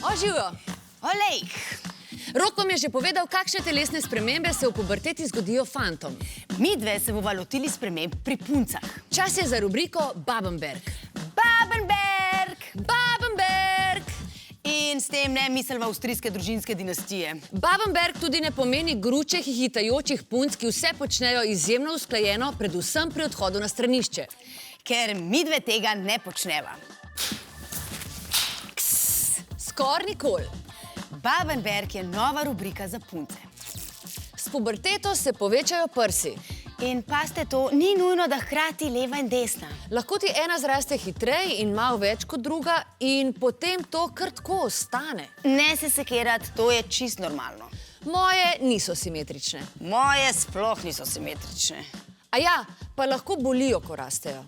O, živijo. Olej! Rok vam je že povedal, kakšne telesne spremembe se v puberteti zgodijo fantom. Midve se bova lotili sprememb pri puncah. Čas je za rubriko Babenberg. Babenberg! Babenberg! In s tem ne mislva avstrijske družinske dinastije. Babenberg tudi ne pomeni gruče hihitajočih punc, ki vse počnejo izjemno usklajeno, predvsem pri odhodu na stranišče. Ker midve tega ne počneva. Skor nikoli. Babenberg je nova rubrika za punce. S puberteto se povečajo prsi. In pazite to, ni nujno, da hkrati leva in desna. Lahko ti ena zraste hitreje in malo več kot druga in potem to kar tako ostane. Ne se sekirati, to je čist normalno. Moje niso simetrične. Moje sploh niso simetrične. A ja, pa lahko bolijo, ko rastejo.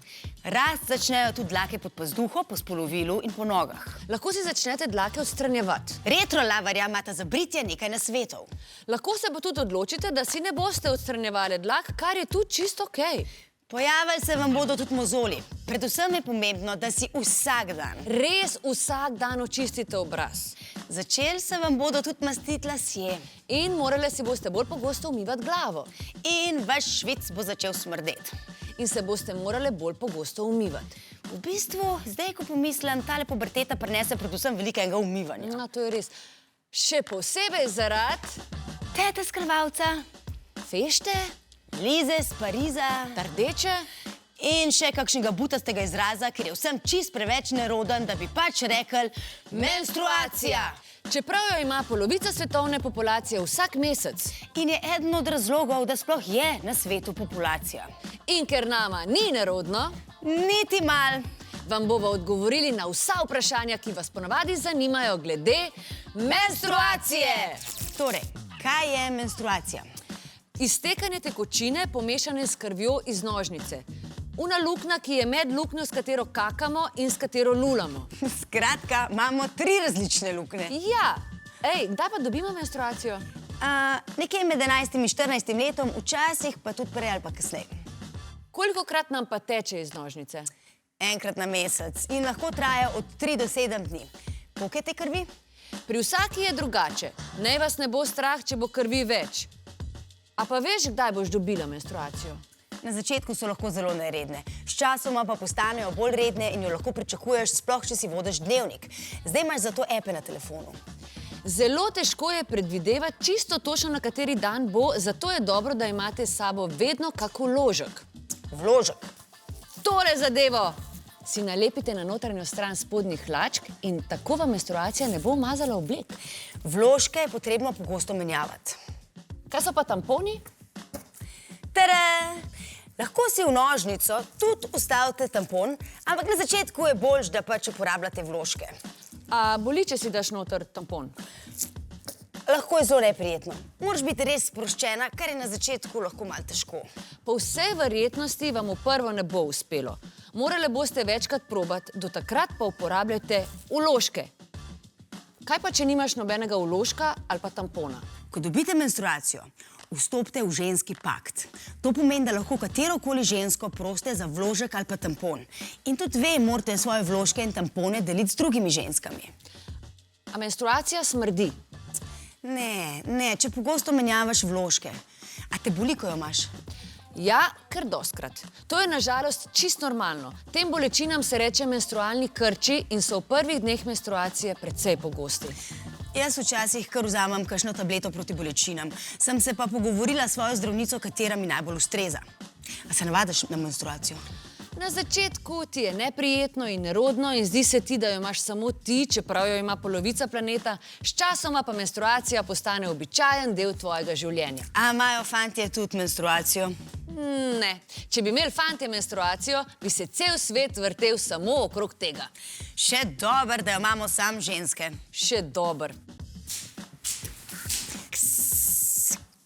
Rast začnejo tudi dlake pod pazduho, po spolovilu in po nogah. Lahko si začnete dlake odstranjevati. Retrolavarja imata za britje nekaj nasvetov. Lahko se pa tudi odločite, da si ne boste odstranjevali dlak, kar je tudi čisto okej. Pojavili se vam bodo tudi mozoli. Predvsem je pomembno, da si vsak dan. Res vsak dan očistite obraz. Začeli se vam bodo tudi mastiti lasje. In morali si boste bolj pogosto umivati glavo. In vaš švic bo začel smrdeti. In se boste morali bolj pogosto umivati. V bistvu, zdaj, ko pomislim, tale puberteta prinese predvsem velikega umivanja. No, to je res. Še posebej zaradi Tete skrvalca, fešte, Lize z Pariza, rdeče. in še kakšnega butastega izraza, ker je vsem čist preveč neroden, da bi pač rekli menstruacija. Čeprav jo ima polovica svetovne populacije vsak mesec. In je eden od razlogov, da sploh je na svetu populacija. In ker nama ni nerodno, Niti mal. vam bova odgovorili na vsa vprašanja, ki vas ponavadi zanimajo glede menstruacije. Torej, kaj je menstruacija? Iztekanje tekočine pomešane s krvjo iz nožnice. Una luknja, ki je med luknjo, s katero kakamo in s katero lulamo. Skratka, imamo 3 različne luknje. Ja, kdaj pa dobimo menstruacijo? Nekje med 11 in 14 letom, včasih pa tudi prej ali pa kasneje. Kolikokrat nam pa teče iz nožnice? Enkrat na mesec in lahko traja od 3 do 7 dni. Koliko je te krvi? Pri vsaki je drugače. Naj vas ne bo strah, če bo krvi več. A pa veš, kdaj boš dobila menstruacijo? Na začetku so lahko zelo neredne. Sčasoma pa postanejo bolj redne in jo lahko pričakuješ, sploh če si vodiš dnevnik. Zdaj imaš za to epe na telefonu. Zelo težko je predvidevati čisto točno, na kateri dan bo, zato je dobro, da imate s sabo vedno kak vložek. Vložek. Tole zadevo si nalepite na notranjo stran spodnjih hlačk in tako vam menstruacija ne bo umazala oblek. Vložke je potrebno pogosto menjavati. Kaj so pa tamponi? Tada! Lahko si v nožnico tudi vstavite tampon, ampak na začetku je boljš, da pač uporabljate vložke. A boli, če si daš noter tampon? Lahko je zelo neprijetno. Moraš biti res sproščena, kar je na začetku lahko malo težko. Po vsej verjetnosti vam v prvo ne bo uspelo. Morali boste večkrat probati, do takrat pa uporabljajte vložke. Kaj pa, če nimaš nobenega vložka ali pa tampona? Ko dobite menstruacijo, vstopite v ženski pakt. To pomeni, da lahko katerokoli žensko prosite za vložek ali pa tampon. In tudi ve, morate svoje vložke in tampone deliti z drugimi ženskami. A menstruacija smrdi? Ne, če pogosto menjavaš vložke. A te boli, ko jo imaš? Ja, kar dostkrat. To je nažalost čist normalno. Tem bolečinam se reče menstrualni krči in so v prvih dneh menstruacije precej pogosti. Jaz včasih kar vzamem kakšno tableto proti bolečinam. Sem se pa pogovorila s svojo zdravnico, katera mi najbolj ustreza. A se navadiš na menstruacijo? Na začetku ti je neprijetno in nerodno in zdi se ti, da jo imaš samo ti, čeprav jo ima polovica planeta, sčasoma pa menstruacija postane običajen del tvojega življenja. A imajo fantje tudi menstruacijo? Ne. Če bi imeli fantje menstruacijo, bi se cel svet vrtel samo okrog tega. Še dobro, da jo imamo sam ženske. Še dober.